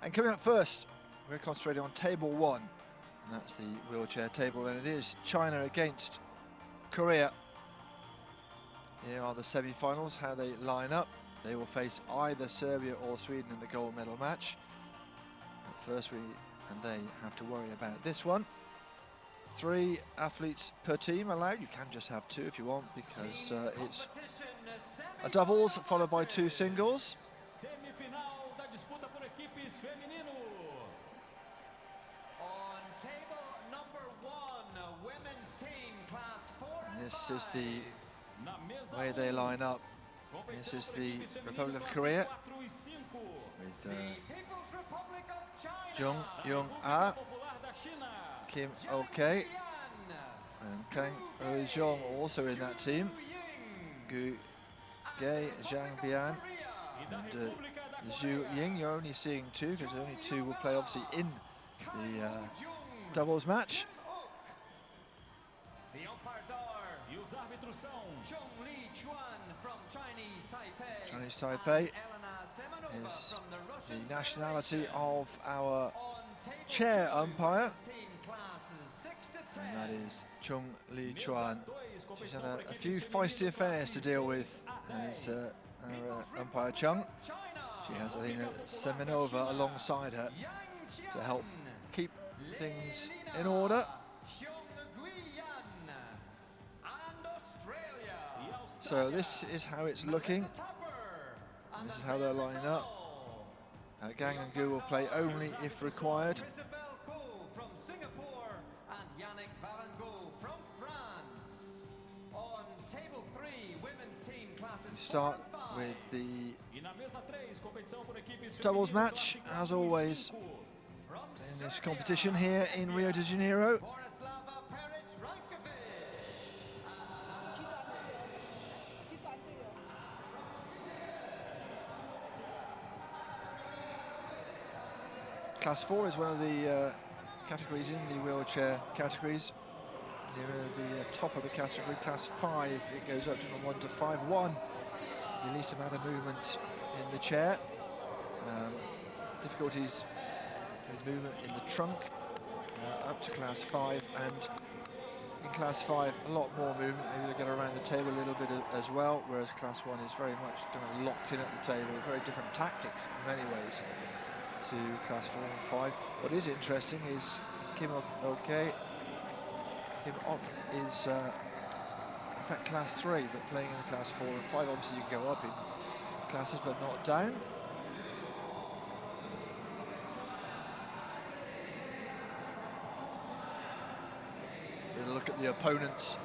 And coming up first, we're concentrating on table 1, and that's the wheelchair table, and it is China against Korea. Here are the semi-finals, how they line up. They will face either Serbia or Sweden in the gold medal match. But first, we and they have to worry about this one. 3 athletes per team allowed. You can just have 2 if you want, because it's a doubles followed by 2 singles. Semifinal da disputa por equipes feminino. On table number 1, women's team class 4 and This is the way they line up. This is the Republic of Korea with JUNG Young-A, Kim Oejeong, and KANG Oejeong also in that team. ZHANG Bian and ZHOU Ying. You're only seeing 2 because only 2 will play obviously in the doubles match. The umpires are from Chinese Taipei. Chinese Taipei is the nationality of our chair umpire, and that is Chung Li Chuan. She's had a few feisty affairs to deal with as our umpire Chung. She has Alina Semenova alongside her to help keep things in order. So this is how it's looking. This is how they're lining up. Gang and Gu will play only if required. We start with the doubles match, as always, in this competition here in Rio de Janeiro. Class 4 is one of the categories in the wheelchair categories. Near the top of the category. Class 5, it goes up from 1 to 5. 1, the least amount of movement in the chair. Difficulties with movement in the trunk, up to Class 5. And in Class 5, a lot more movement, able to get around the table a little bit as well, whereas Class 1 is very much kind of locked in at the table, very different tactics in many ways to Class 4 and 5. What is interesting is Kim Oejeong is in fact Class 3, but playing in the Class 4 and 5. Obviously you can go up in classes but not down. We'll look at the opponents.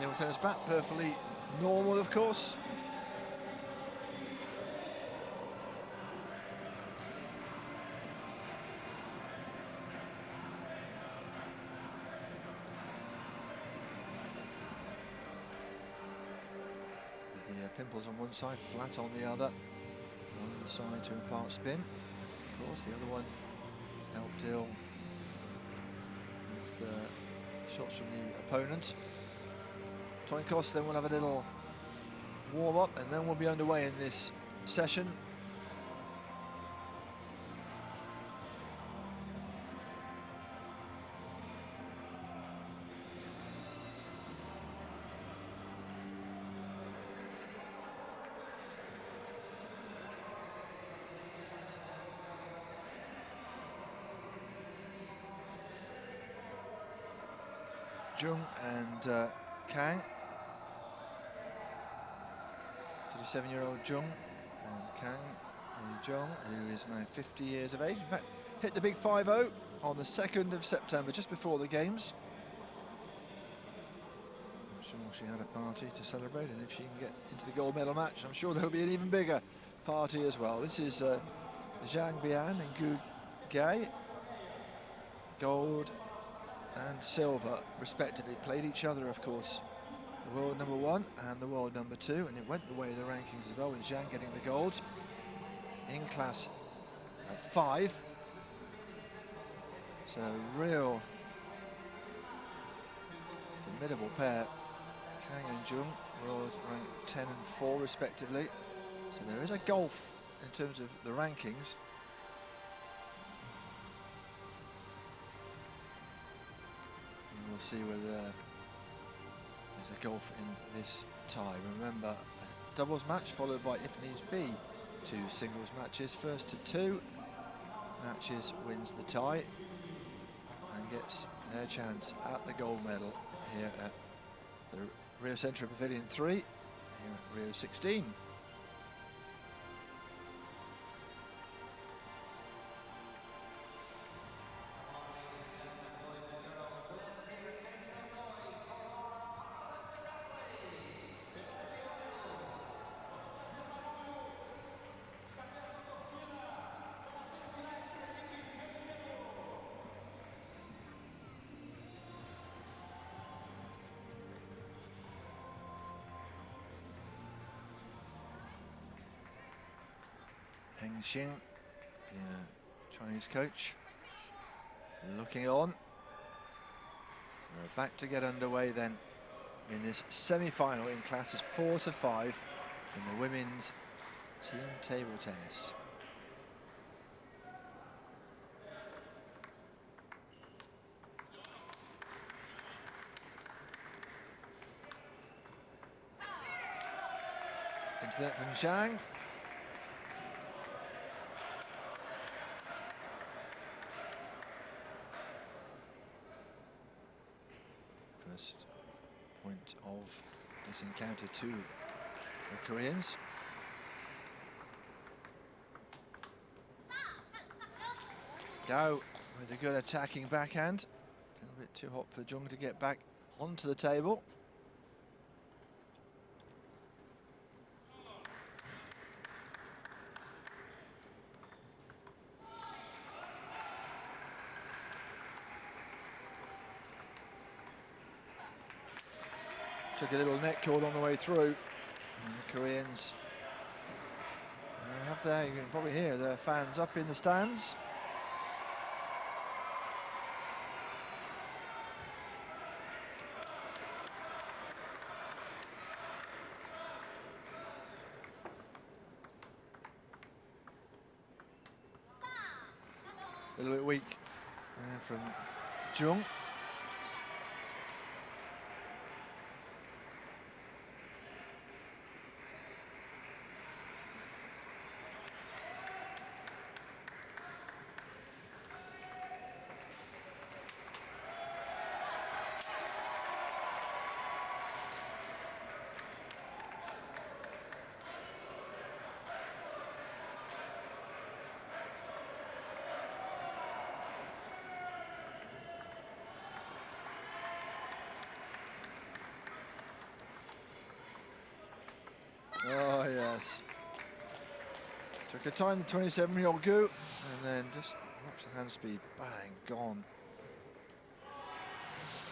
Table tennis bat, perfectly normal of course. Pimples on one side, flat on the other. One side to impart spin. Of course, the other one is helped deal with shots from the opponent. Time cost, then we'll have a little warm up and then we'll be underway in this session. Jung and Kang, 37-year-old Jung and Kang Oejeong, who is now 50 years of age. In fact, hit the big 5-0 on the 2nd of September, just before the games. I'm sure she had a party to celebrate, and if she can get into the gold medal match, I'm sure there'll be an even bigger party as well. This is ZHANG Bian and Gu Gai, gold and silver respectively. Played each other, of course, the world number 1 and the world number 2, and it went the way of the rankings as well, with Zhang getting the gold in class 5. So real formidable pair. Kang and Jung, world ranked 10 and 4 respectively. So there is a gulf in terms of the rankings. we'll see whether there's a goal in this tie. Remember, a doubles match followed by, if needs be, 2 singles matches. First to 2 matches wins the tie and gets their chance at the gold medal here at the Rio Centro Pavilion 3 here at Rio 16. Heng Xin, the Chinese coach, looking on. We're back to get underway then in this semi-final in classes 4 to 5 in the women's team table tennis. Into that from Zhang. First point of this encounter to the Koreans. Go with a good attacking backhand. A little bit too hot for Jung to get back onto the table. Took a little net cord on the way through. And the Koreans have there, you can probably hear their fans up in the stands. A little bit weak from Jung. Oh, yes. Took a time, the 27-year-old Gu, and then just watch the hand speed, bang, gone.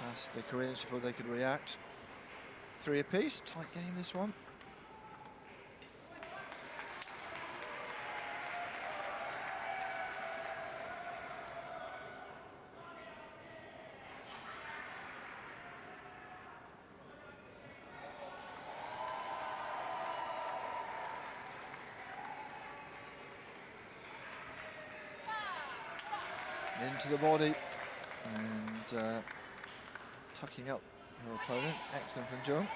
Past the Koreans before they could react. 3 apiece, tight game this one. Into the body and tucking up your opponent. Excellent from Jung.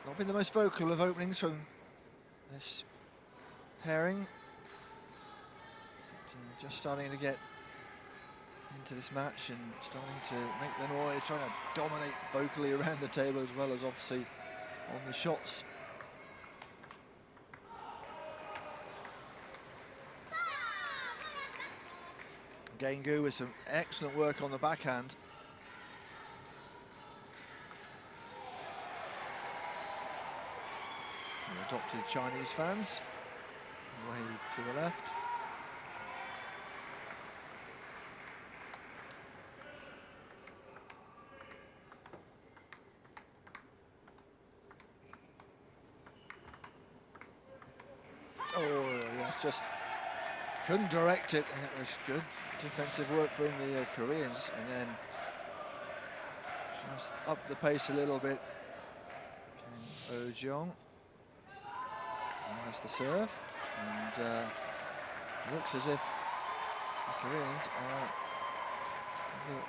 Not been the most vocal of openings from this pairing, but, just starting to get into this match and starting to make the noise, trying to dominate vocally around the table as well as obviously on the shots. Again, Gu with some excellent work on the backhand. Adopted Chinese fans, way to the left. Oh, yes, just Couldn't direct it, and it was good defensive work from the Koreans, and then just up the pace a little bit. KANG Oejeong. And that's the serve, and looks as if the Koreans are with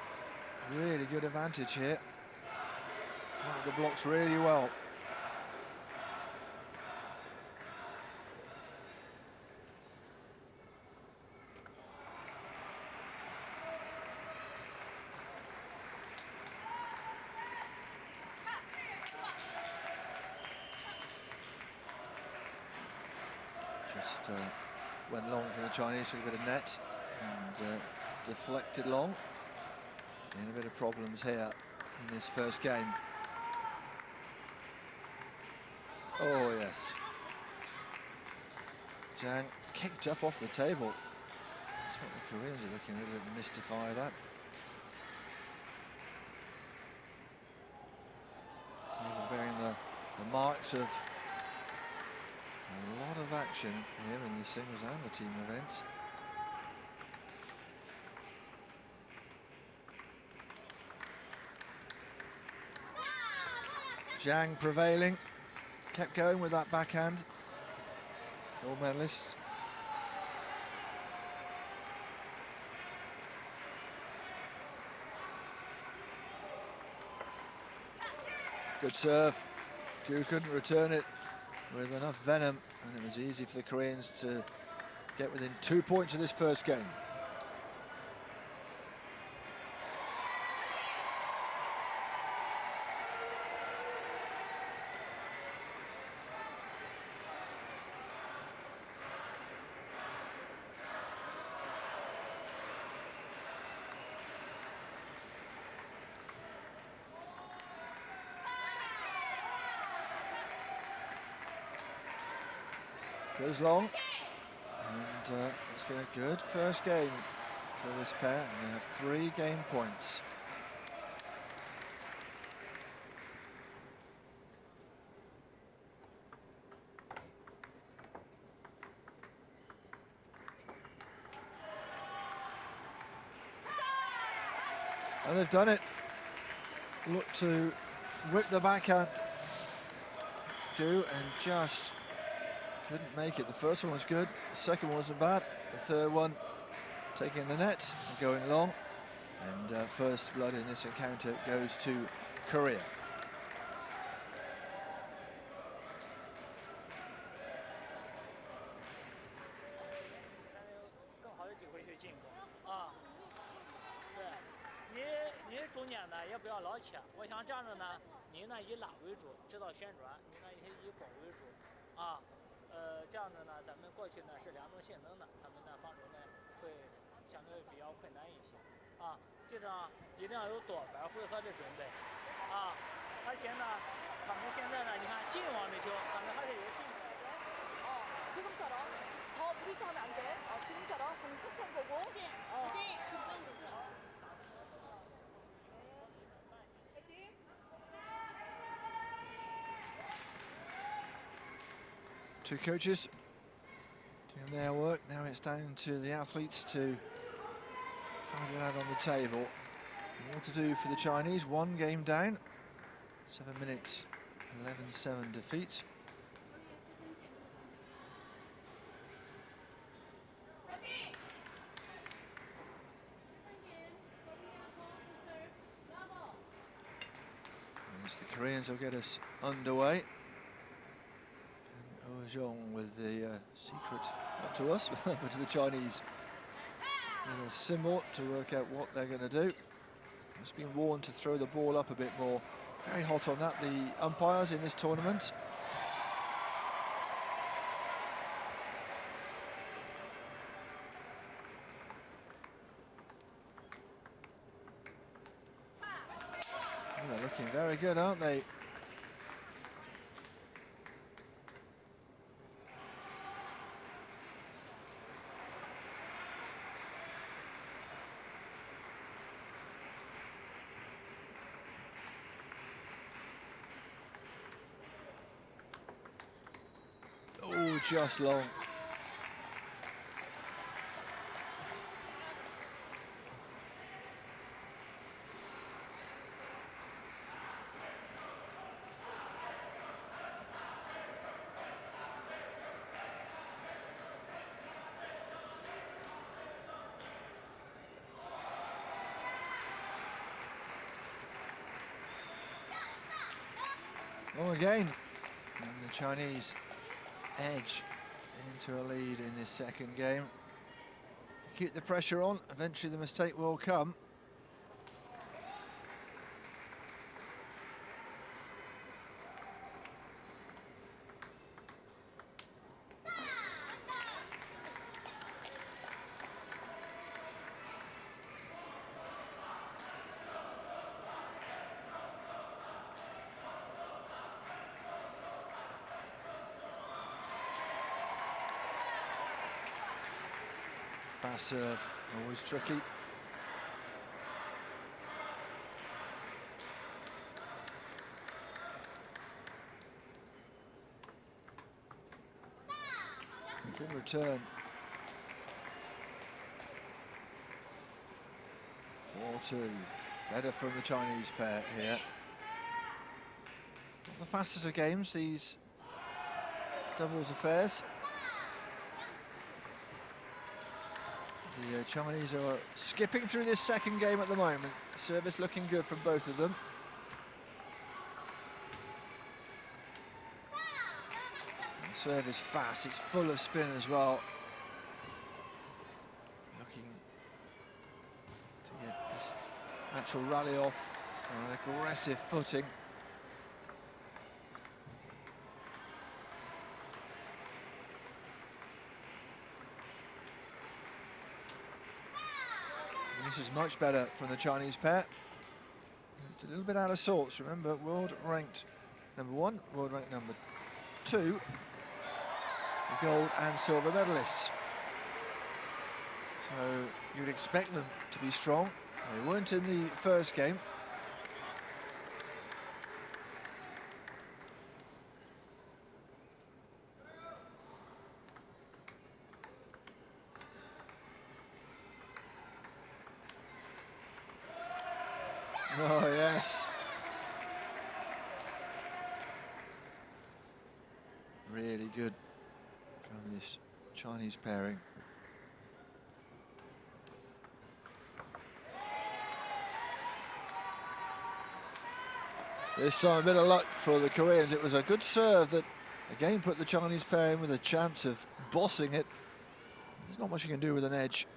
a really good advantage here. Come up with the blocks really well. Just went long for the Chinese, took a bit of net and deflected long. And a bit of problems here in this first game. Oh yes. ZHANG kicked up off the table. That's what the Koreans are looking a little bit mystified at. Table bearing the marks of a lot of action here in the singles and the team events. ZHANG prevailing, kept going with that backhand. Gold medalist. Good serve. ZHOU couldn't return it with enough venom, and it was easy for the Koreans to get within 2 points of this first game. Goes long, and it's been a good first game for this pair, and they have 3 game points. And they've done it. Look to whip the backhand, ZHOU, and just couldn't make it. The first one was good, the second one wasn't bad, the third one taking the net and going long, and first blood in this encounter goes to Korea. Two coaches doing their work. Now it's down to the athletes to find it out on the table. What to do for the Chinese? 1 game down, 7 minutes, 11-7 defeat. And it's the Koreans will get us underway. Oejeong with the secret, not to us, but to the Chinese. Little symbol to work out what they're going to do. It's been warned to throw the ball up a bit more. Very hot on that, the umpires in this tournament. Oh, they're looking very good, aren't they? Just long. Well, again, and the Chinese edge into a lead in this second game. Keep the pressure on, eventually the mistake will come. Fast serve, always tricky. Good return. 4-2. Better from the Chinese pair here. Not the fastest of games, these doubles affairs. The Chinese are skipping through this second game at the moment. Service looking good from both of them. The serve is fast, it's full of spin as well. Looking to get this actual rally off on an aggressive footing. This is much better from the Chinese pair. It's a little bit out of sorts. Remember, world ranked #1, world ranked #2, the gold and silver medalists. So you'd expect them to be strong. They weren't in the first game. Oh, yes. Really good from this Chinese pairing. This time a bit of luck for the Koreans. It was a good serve that again put the Chinese pair in with a chance of bossing it. There's not much you can do with an edge.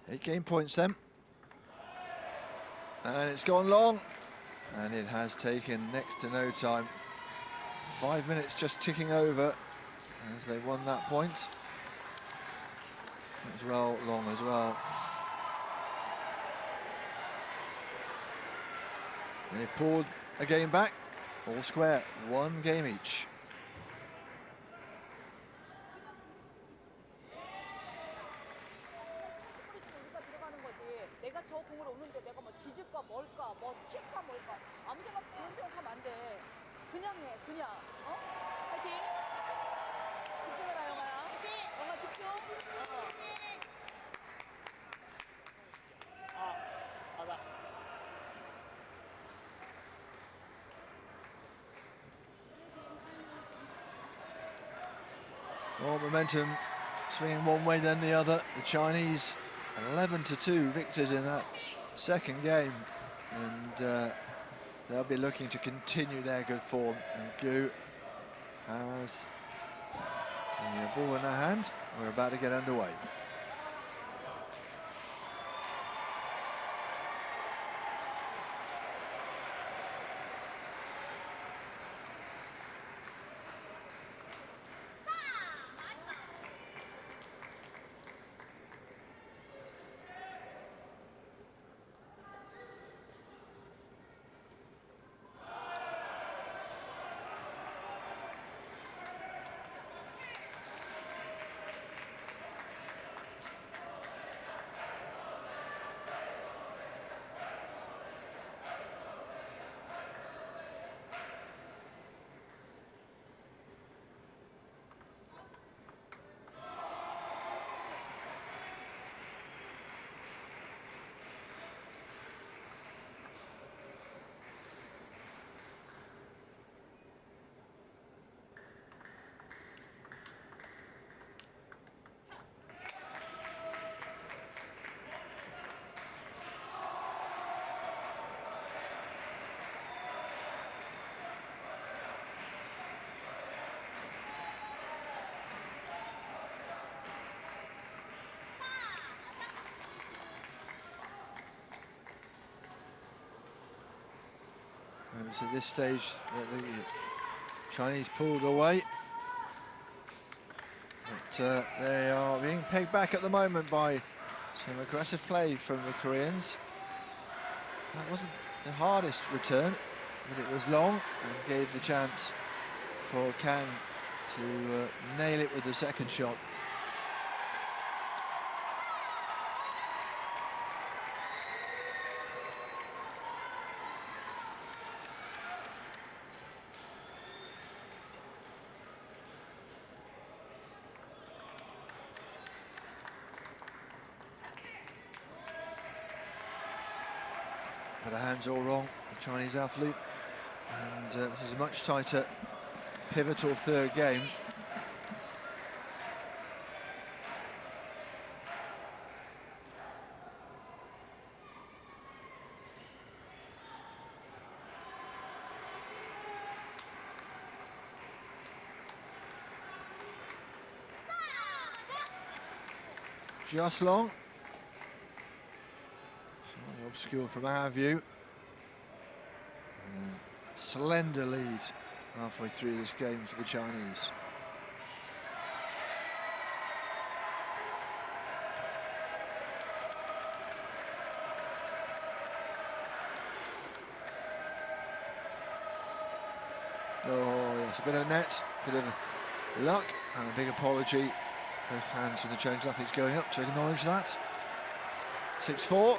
8 game points then. And it's gone long. And it has taken next to no time. 5 minutes just ticking over as they won that point. As well, long as well. They pulled a game back, all square, 1 game each. 내가 저 공을 오는데 내가 뭐 뒤질까 뭘까 뭐 칠까 뭘까 아무 생각 그런 생각하면 안 돼. 그냥 해 그냥. 어? 파이팅. 집중해라 영아야. 영아 집중. 맞아. Well, momentum swinging one way then the other. The Chinese 11-2 victors in that second game, and they'll be looking to continue their good form. And ZHOU has the ball in their hand. We're about to get underway. It's at this stage that the Chinese pulled away. But they are being pegged back at the moment by some aggressive play from the Koreans. That wasn't the hardest return, but it was long and gave the chance for Kang to nail it with the second shot. But her hands all wrong, the Chinese athlete. And this is a much tighter, pivotal third game. Just long. Slightly obscure from our view. Slender lead halfway through this game for the Chinese. Oh, yes, a bit of net, bit of luck, and a big apology. Both hands for the Chinese athletes going up to acknowledge that. 6-4.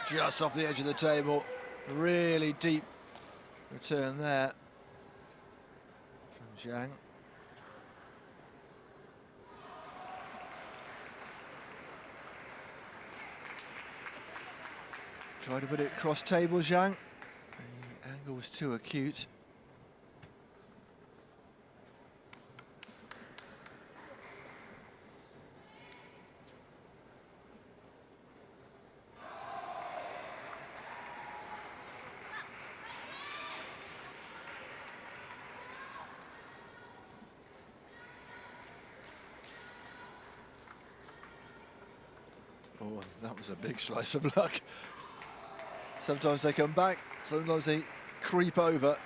Just off the edge of the table, really deep return there from Zhang. Tried to put it across table, Zhang. The angle was too acute. Oh, that was a big slice of luck. Sometimes they come back, sometimes they creep over.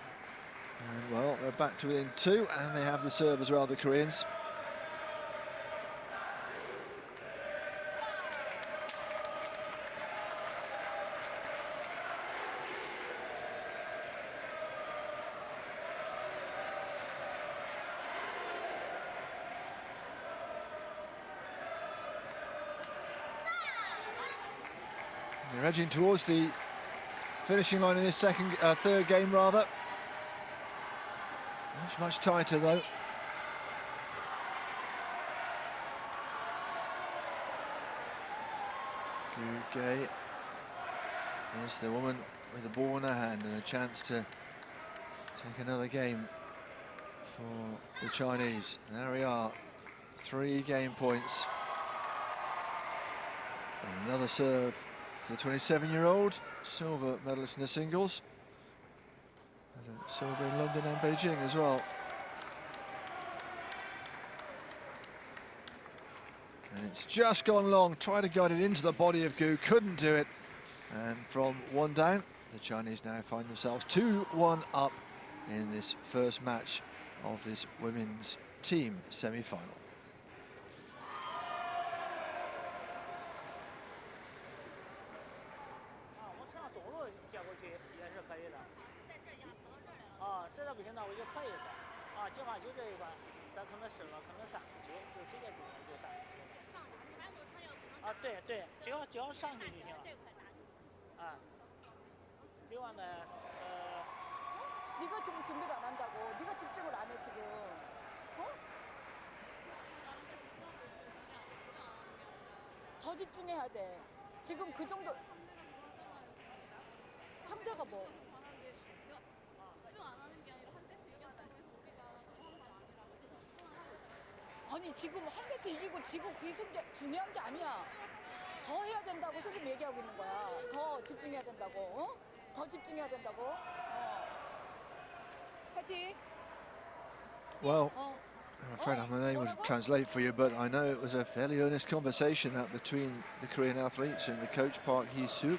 And, well, they're back to within 2, and they have the serve as well, the Koreans. They're edging towards the finishing line in this third game, rather. Much tighter, though. Gu is the woman with the ball in her hand and a chance to take another game for the Chinese. And there we are, 3 game points. And another serve for the 27-year-old, silver medalist in the singles. And silver in London and Beijing as well. And it's just gone long, tried to guide it into the body of Gu, couldn't do it. And from 1 down, the Chinese now find themselves 2-1 up in this first match of this women's team semi-final. 네가 지금 준비를 안 한다고. 네가 집중을 안 해 지금. 어? 더 집중해야 돼. 지금 그 정도. 상대가 뭐? 집중 안 하는 게 아니라 한 세트 이겼다고 해서 우리가 그런 건 아니라고 지금 집중하라고. 아니 지금 한 세트 이기고 지고 그게 중요한 게 아니야. 더 해야 된다고 선생님 얘기하고 있는 거야. 더 집중해야 된다고. 어? 더 집중해야 된다고. 파이팅. Well, I'm afraid I'm unable to translate for you, but I know it was a fairly earnest conversation that between the Korean athletes and the coach Park Hee-suk.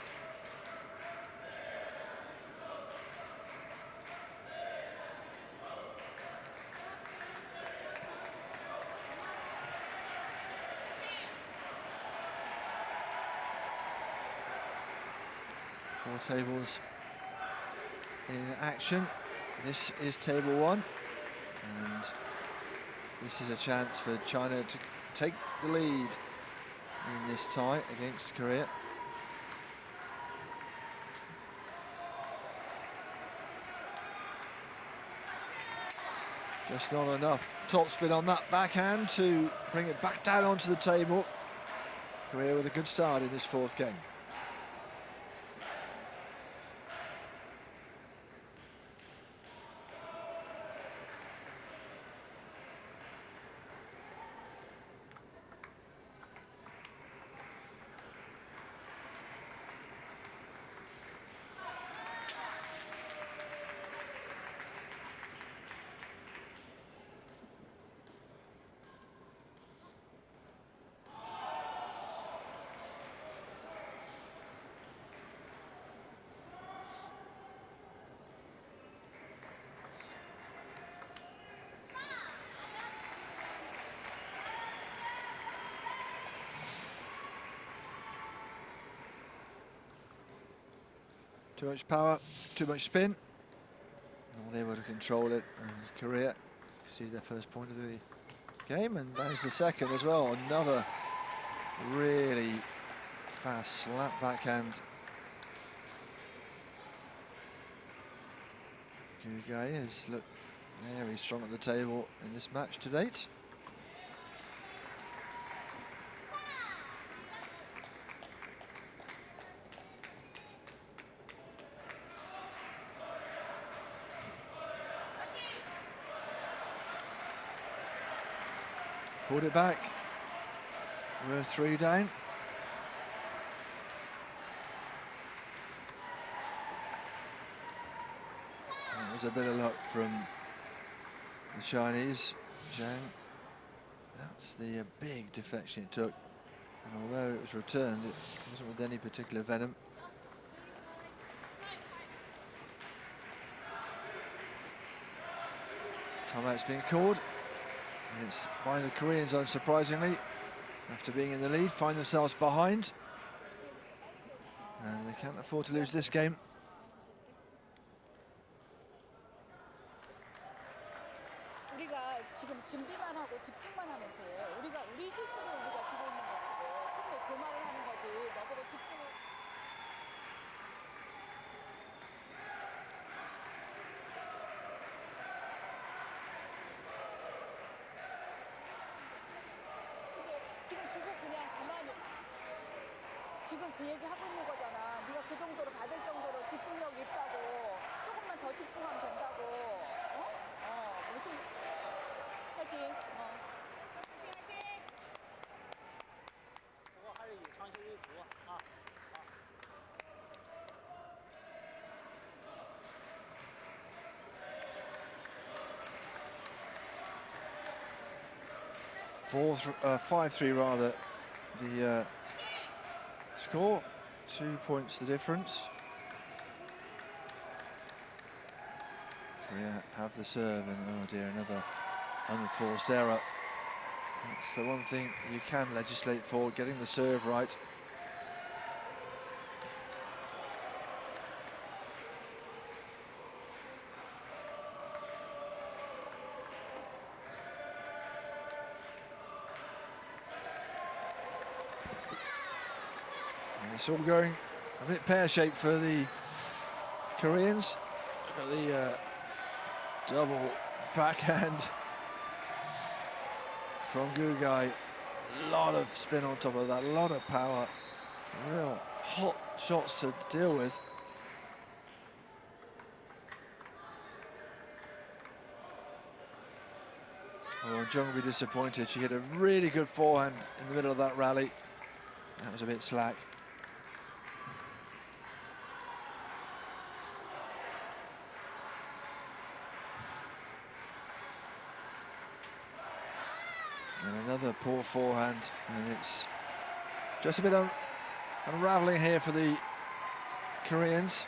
Four tables in action. This is table one, and this is a chance for China to take the lead in this tie against Korea. Just not enough topspin on that backhand to bring it back down onto the table. Korea with a good start in this fourth game. Too much power, too much spin. Not able to control it, and Korea see their first point of the game, and that is the second as well. Another really fast slap backhand. Gugai has looked very strong at the table in this match to date. Pulled it back. We're 3 down. That was a bit of luck from the Chinese. ZHANG. That's the big deflection it took. And although it was returned, it wasn't with any particular venom. Timeout's being called. And it's by the Koreans, unsurprisingly, after being in the lead, find themselves behind. And they can't afford to lose this game. 우리가 지금 준비만 하고 집중만 하면 돼. 우리가 우리 실수를 우리가 지고 있는 거고, 선생님이 그 말을 하는 거지. 너보고 집중을. 지금 주고 그냥 가만히 지금 그 얘기 하고 있는 거잖아. 네가 그 정도로 받을 정도로 집중력이 있다고. 조금만 더 집중하면 된다고. 무슨 파이팅. 파이팅 파이팅. 不过还是以长球为主啊。 5-3 rather, the score. 2 points the difference. Korea have the serve, and oh dear, another unforced error. That's the one thing you can legislate for, getting the serve right. It's all going a bit pear-shaped for the Koreans. Look at the double backhand from Gugai. A lot of spin on top of that, a lot of power. Real hot shots to deal with. Oh, Jung will be disappointed. She hit a really good forehand in the middle of that rally. That was a bit slack. And another poor forehand, and it's just a bit unraveling here for the Koreans.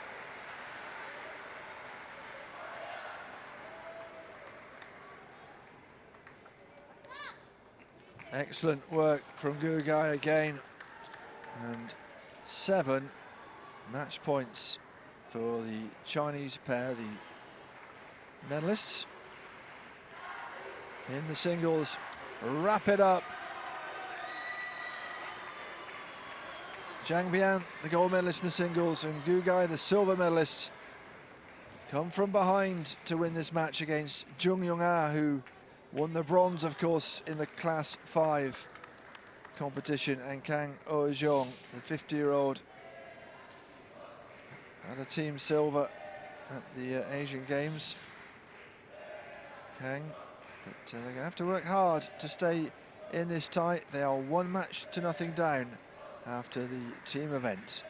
Excellent work from Gugai again, and 7 match points for the Chinese pair, the medalists. In the singles, wrap it up. ZHANG Bian, the gold medalist in the singles, and Gugai, the silver medalist, come from behind to win this match against JUNG Young-A, who won the bronze, of course, in the Class 5 competition, and KANG Oejeong, the 50-year-old, had a team silver at the Asian Games. KANG, but they're going to have to work hard to stay in this tie. They are 1 match to nothing down after the team event.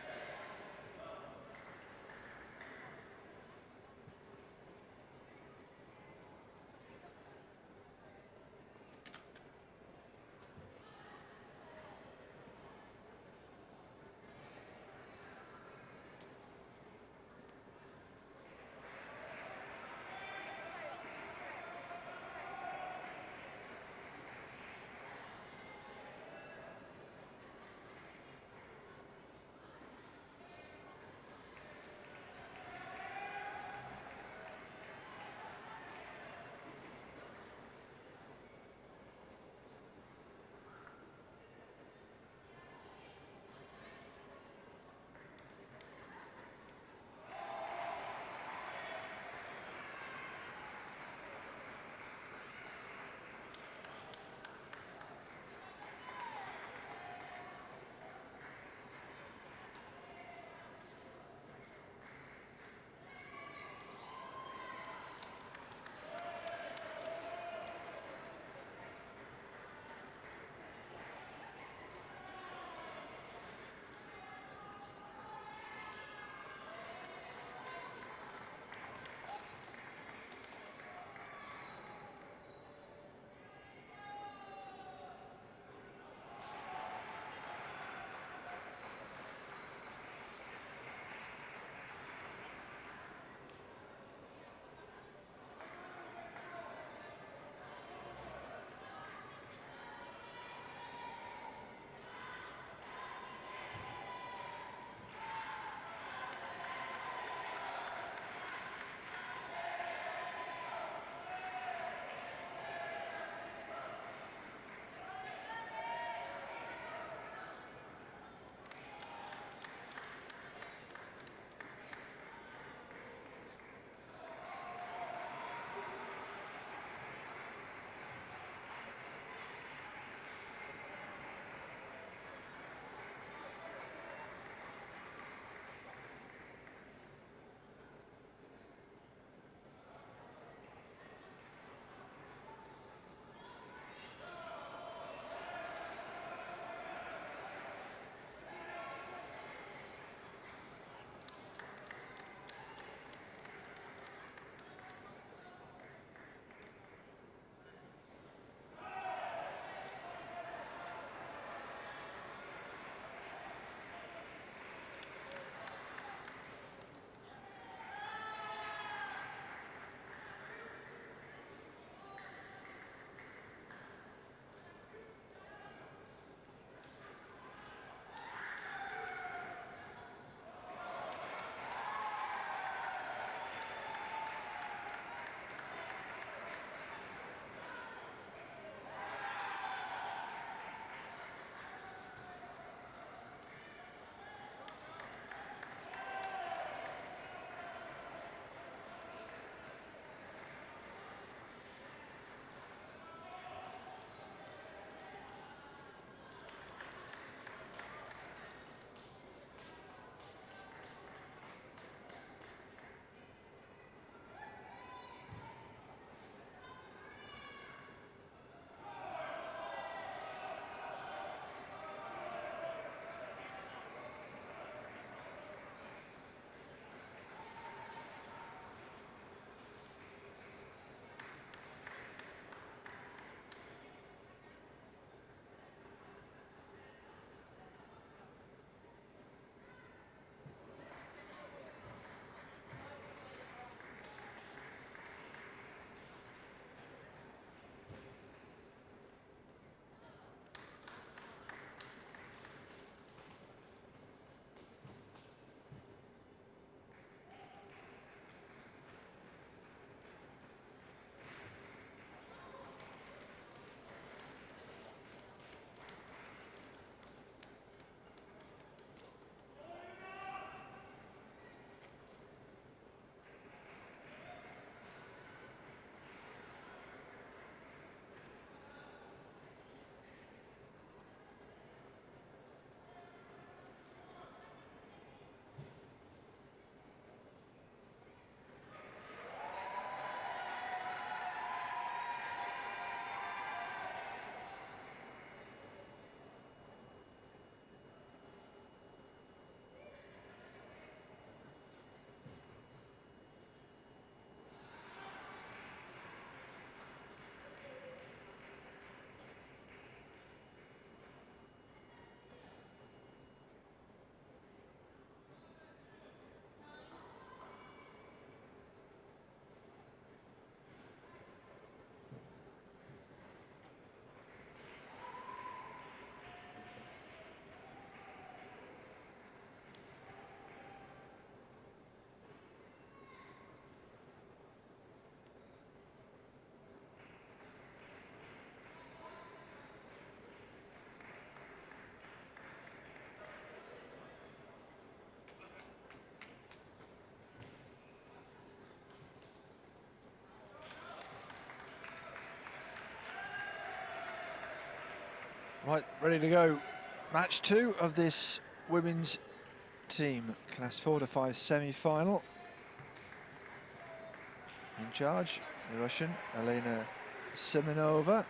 Right, ready to go. Match 2 of this women's team, class 4 to 5 semi-final. In charge, the Russian, Elena Simonova.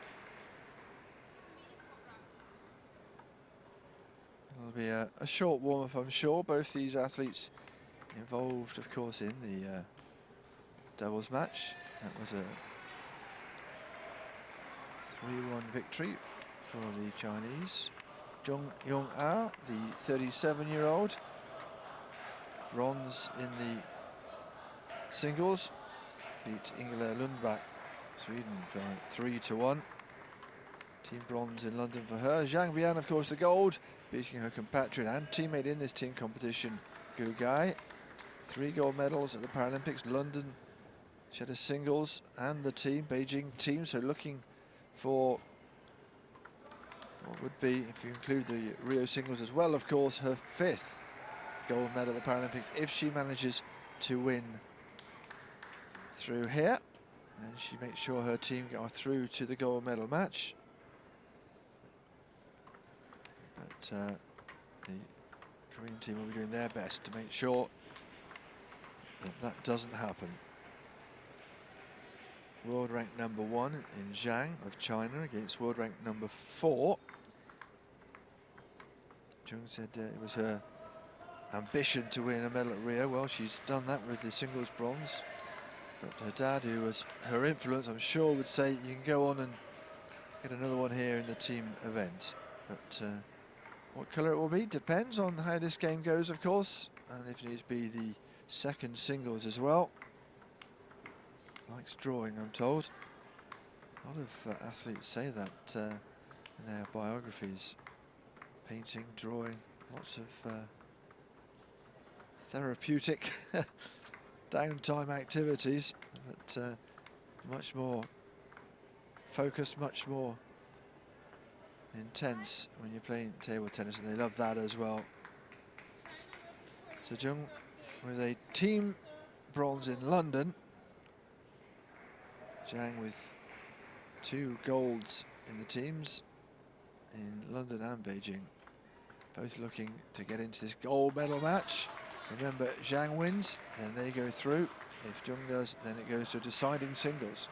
It'll be a short warm-up, I'm sure. Both these athletes involved, of course, in the doubles match. That was a 3-1 victory for the Chinese. ZHOU Ying-A, the 37-year-old, bronze in the singles, beat Ingela Lundback, Sweden, for 3-1. Team bronze in London for her. ZHANG Bian, of course, the gold, beating her compatriot and teammate in this team competition, Gu Gai. 3 gold medals at the Paralympics. London, she had a singles and the team, Beijing team, so looking for what would be, if you include the Rio singles as well, of course, her 5th gold medal at the Paralympics, if she manages to win through here. And she makes sure her team are through to the gold medal match. But the Korean team will be doing their best to make sure that that doesn't happen. World rank number 1 in Zhang of China against world rank number 4. Jung said it was her ambition to win a medal at Rio. Well, she's done that with the singles bronze. But her dad, who was her influence, I'm sure would say you can go on and get another one here in the team event. But what colour it will be depends on how this game goes, of course, and if it needs to be the second singles as well. Likes drawing, I'm told. A lot of athletes say that in their biographies. Painting, drawing, lots of therapeutic downtime activities, but much more focused, much more intense when you're playing table tennis, and they love that as well. So Jung with a team bronze in London. Zhang with 2 golds in the teams in London and Beijing. Both looking to get into this gold medal match. Remember, Zhang wins, then they go through. If Jung does, then it goes to deciding singles.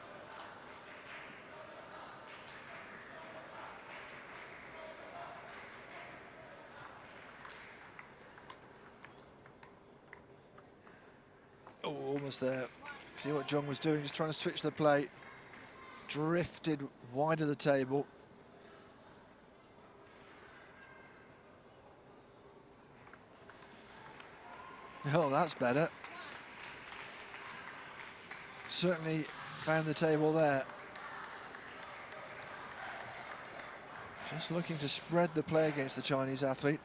Oh, almost there. See what Jung was doing, just trying to switch the play. Drifted wide of the table. Oh, that's better. Certainly found the table there. Just looking to spread the play against the Chinese athlete.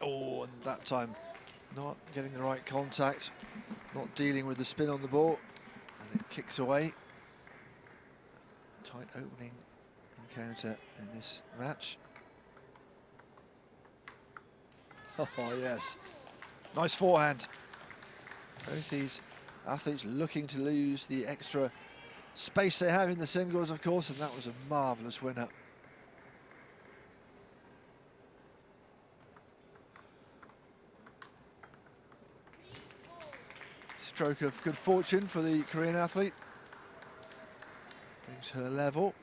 Oh, and that time not getting the right contact, not dealing with the spin on the ball, and it kicks away. Tight opening encounter in this match. Oh, yes. Nice forehand. Both these athletes looking to lose the extra space they have in the singles, of course, and that was a marvellous winner. Stroke of good fortune for the Korean athlete. Brings her level.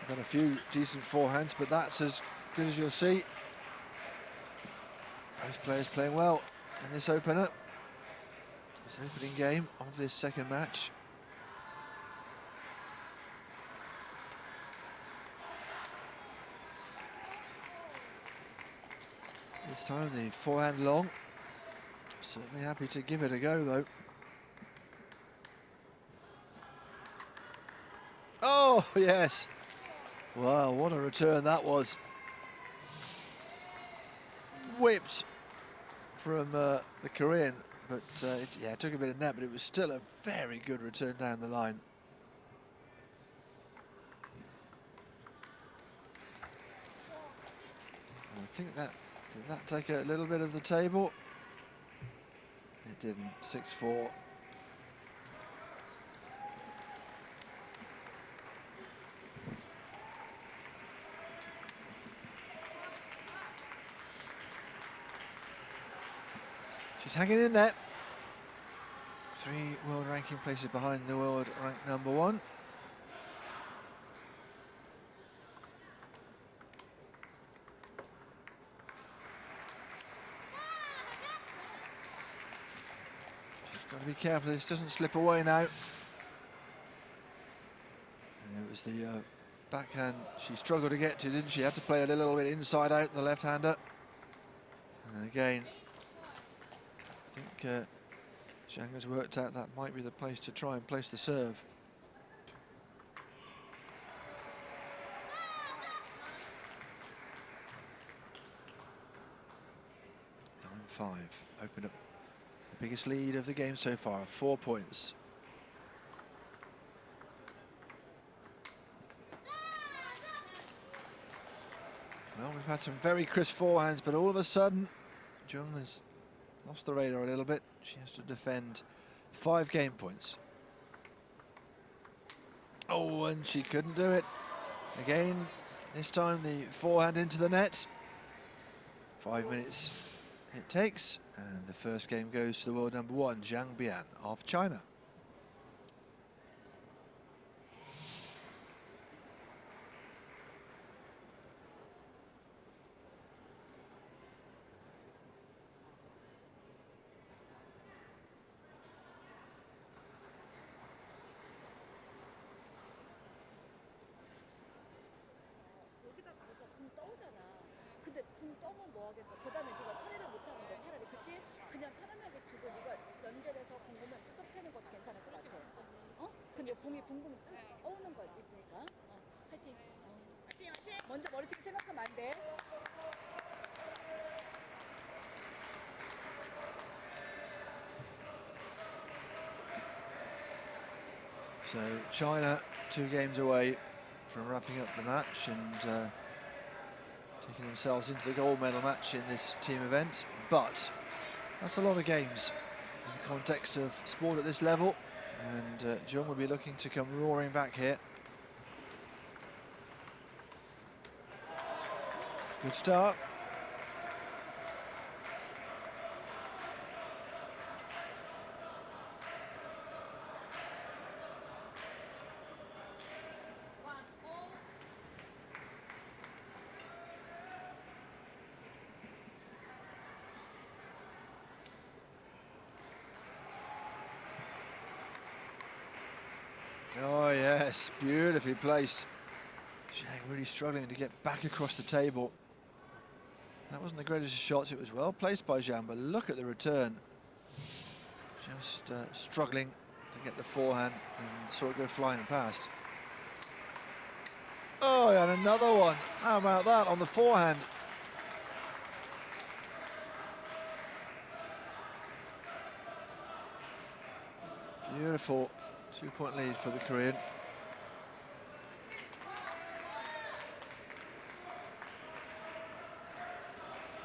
Got a few decent forehands, but that's as good as you'll see. Both players playing well in this opener. This opening game of this second match. This time the forehand long. Certainly happy to give it a go, though. Oh, yes. Wow, what a return that was. Whipped from the Korean, but it took a bit of net, but it was still a very good return down the line. I think that, did that take a little bit of the table? It didn't. 6-4. She's hanging in there. 3 world ranking places behind the world ranked number 1. She's got to be careful this doesn't slip away now. And it was the backhand she struggled to get to, didn't she? Had to play a little bit inside out, the left-hander. And again, I think Zhang has worked out that might be the place to try and place the serve. 9-5, open up the biggest lead of the game so far, 4 points. Well, we've had some very crisp forehands, but all of a sudden, Jung has lost the radar a little bit. She has to defend 5 game points. Oh, and she couldn't do it. Again, this time the forehand into the net. 5 minutes it takes, and the first game goes to the world number 1, ZHANG Bian of China. 여기다 가서 붕 떠오잖아. 근데 붕 떠면 뭐 하겠어. 그 다음에 네가 처리를 못하는데 차라리 그치? 그냥 편안하게 주고 네가 연결해서 공 보면 뜯어 패는 것도 괜찮을 것 같아. 어? 근데 공이 붕붕 떠오는 거 있으니까. 화이팅. 화이팅, 화이팅. 먼저 머릿속에 생각하면 안 돼. So China 2 games away from wrapping up the match and taking themselves into the gold medal match in this team event, but that's a lot of games in the context of sport at this level, and Jung will be looking to come roaring back here. Good start. Oh yes, beautifully placed. Zhang really struggling to get back across the table. That wasn't the greatest of shots, it was well placed by Zhang, but look at the return. Just struggling to get the forehand and saw it go flying past. Oh, and another one. How about that on the forehand? Beautiful 2-point lead for the Korean.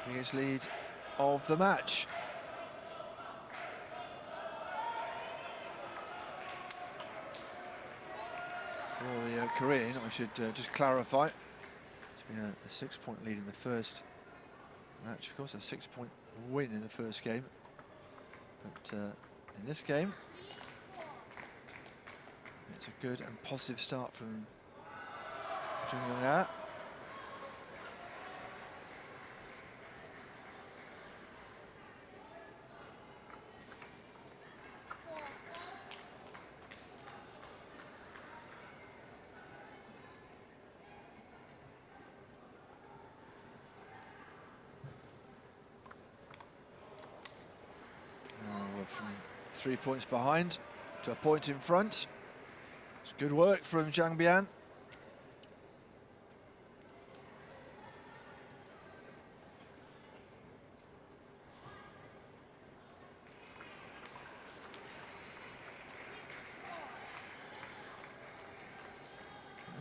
Biggest lead of the match. For the Korean, I should just clarify. It's been a 6-point lead in the first match, of course, a 6-point win in the first game. But in this game, it's a good and positive start from JUNG Young-A. We're from 3 points behind to a point in front. It's good work from ZHANG Bian.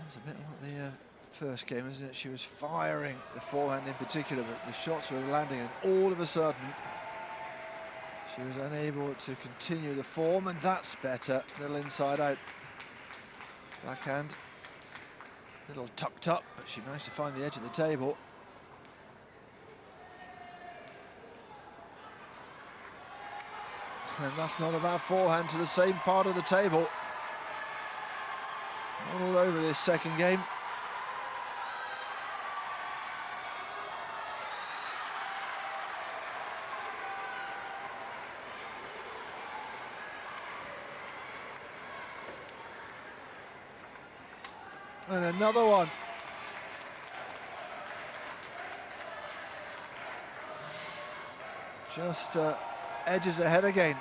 It's a bit like the first game, isn't it? She was firing the forehand in particular, but the shots were landing, and all of a sudden she was unable to continue the form, and that's better. Little inside out backhand, little tucked up, but she managed to find the edge of the table. And that's not a bad forehand to the same part of the table. All over this second game. And another one. Just edges ahead again.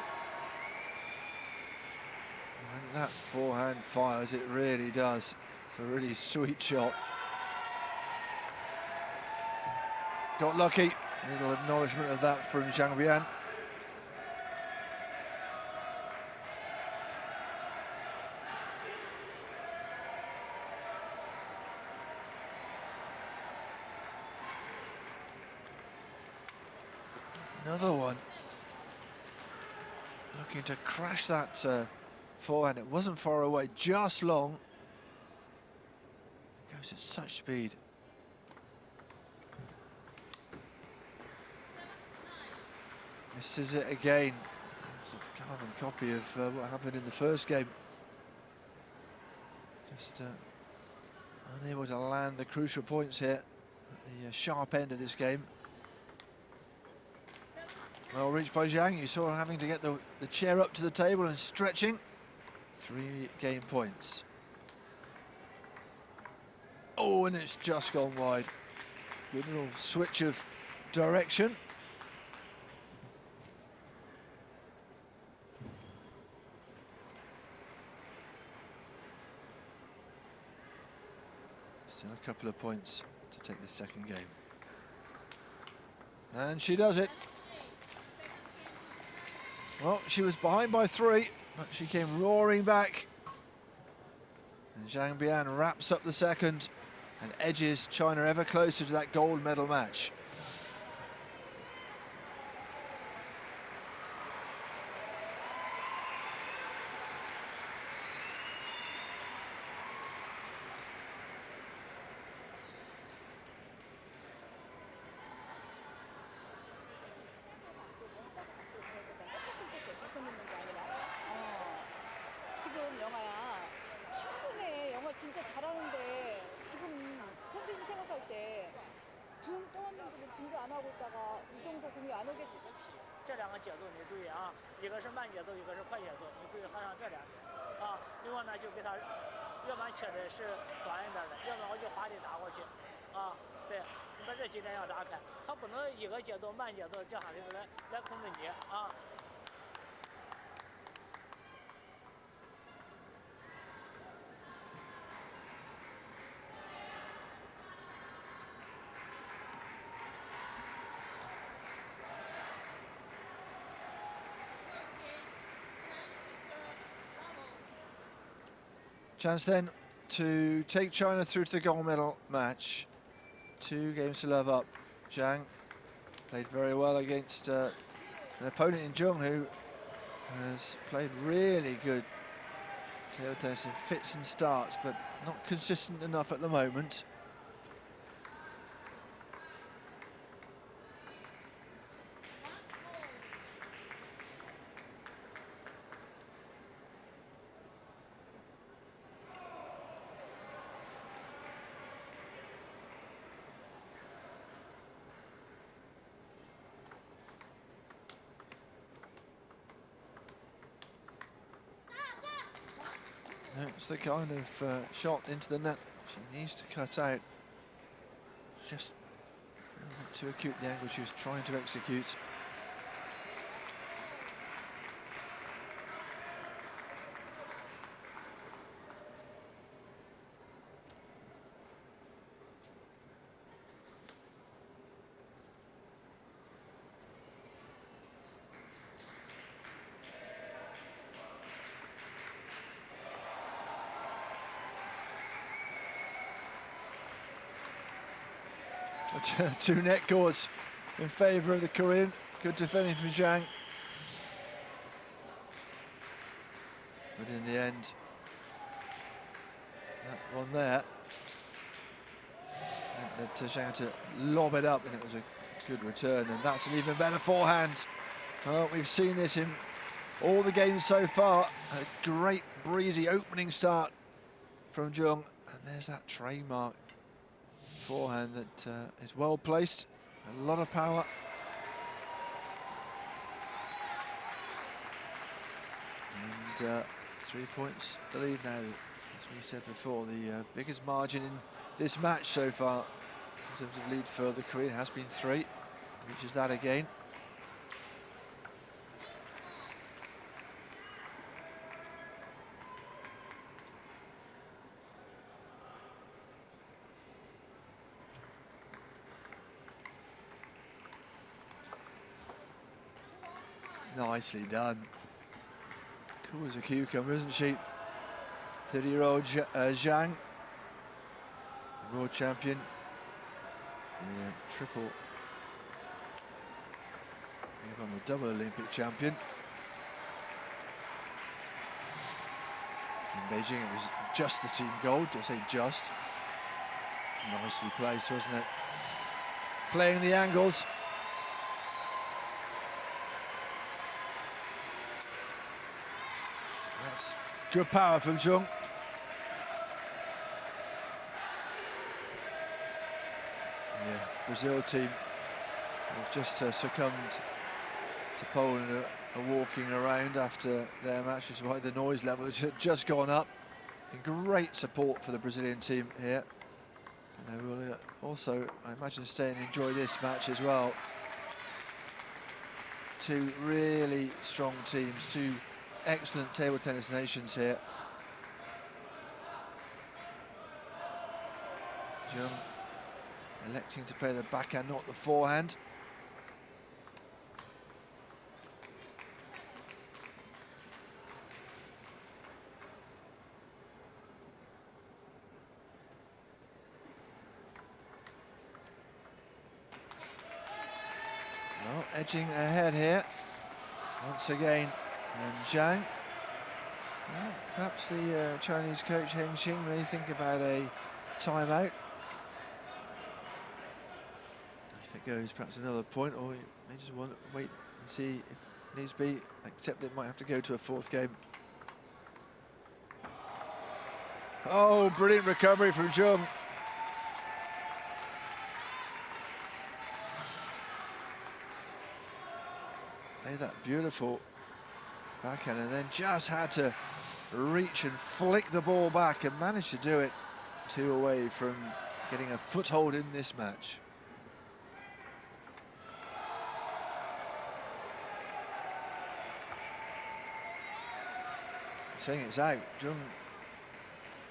And that forehand fires, it really does. It's a really sweet shot. Got lucky. Little acknowledgement of that from ZHANG Bian. Another one. Looking to crash that forehand. It wasn't far away, just long. It goes at such speed. This is it again. It's a carbon copy of what happened in the first game. Just unable to land the crucial points here at the sharp end of this game. Well reached by Zhang. You saw her having to get the chair up to the table and stretching. 3 game points. Oh, and it's just gone wide. Good little switch of direction. Still a couple of points to take the second game. And she does it. Well, she was behind by 3, but she came roaring back. And ZHANG Bian wraps up the second and edges China ever closer to that gold medal match. 지금 영아야 충분해. 영아 진짜 잘하는데 지금 선생님이 생각할 때 붕 떠왔는데도 준비 안 하고 있다가 이 정도 공이 안 오겠지. 这2个节奏你注意啊，一个是慢节奏，一个是快节奏，你注意好像这2点啊。另外呢，就给他要不然切的是短一点的，要不然我就滑地打过去啊。对，你把这几点要打开，他不能一个节奏慢节奏这样的来控制你啊。 Chance then to take China through to the gold medal match. 2 games to love up. Zhang played very well against an opponent in Jung who has played really good table tennis in fits and starts, but not consistent enough at the moment. That's the kind of shot into the net she needs to cut out. Just a little bit too acute, the angle she was trying to execute. Two net cords in favour of the Korean. Good defending from Zhang. But in the end, that one there, that Zhang had to lob it up, and it was a good return, and that's an even better forehand. Well, we've seen this in all the games so far. A great breezy opening start from Jung, and there's that trademark forehand that is well placed, a lot of power. And 3 points the lead now, as we said before, the biggest margin in this match so far in terms of lead for the Korean has been 3, reaches that again. Nicely done. Cool as a cucumber, isn't she? 30-year-old Zhang, the world champion, the triple, even the double Olympic champion. In Beijing, it was just the team gold. I say just. Nicely placed, wasn't it? Playing the angles. That's good power from Jung. Yeah, Brazil team have just succumbed to Poland, are walking around after their match, which is why the noise level has just gone up. And great support for the Brazilian team here. And they will also, I imagine, stay and enjoy this match as well. Two really strong teams, two excellent table tennis nations here. Jung electing to play the backhand, not the forehand. Well, edging ahead here once again. And Zhang, well, perhaps the Chinese coach Heng Xing may think about a timeout. If it goes perhaps another point, or he may just want to wait and see if needs be, except they might have to go to a fourth game. Oh, brilliant recovery from Jung. Played that beautiful backhand and then just had to reach and flick the ball back and managed to do it 2 away from getting a foothold in this match. Saying it's out. Jung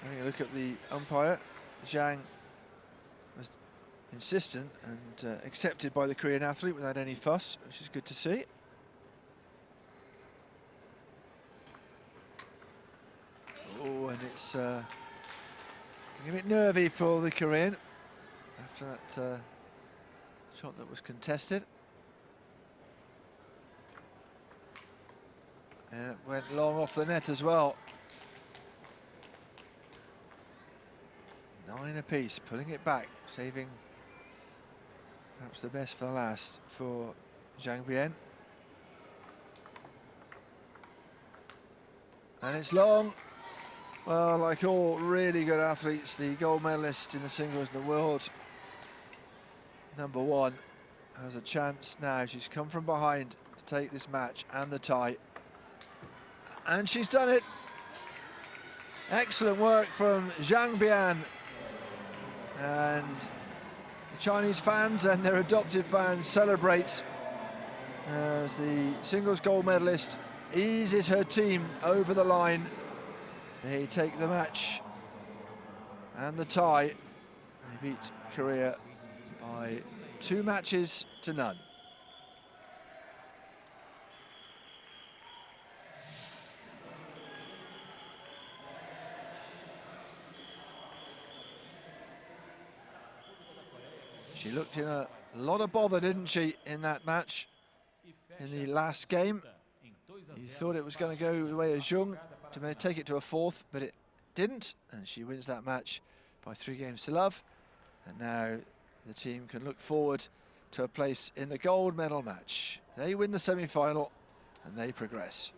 having a look at the umpire. Zhang was insistent and accepted by the Korean athlete without any fuss, which is good to see. Oh, and it's getting a bit nervy for the Korean after that shot that was contested. And it went long off the net as well. 9 apiece, pulling it back, saving perhaps the best for last for ZHANG Bian. And it's long. Well, like all really good athletes, the gold medalist in the singles in the world, #1, has a chance now. She's come from behind to take this match and the tie. And she's done it. Excellent work from ZHANG Bian. And the Chinese fans and their adopted fans celebrate as the singles gold medalist eases her team over the line. They take the match and the tie. They beat Korea by 2 matches to none. She looked in a lot of bother, didn't she, in that match, in the last game. You thought it was going to go the way of ZHOU to take it to a fourth, but it didn't, and she wins that match by 3-0. And now the team can look forward to a place in the gold medal match. They win the semi-final and they progress.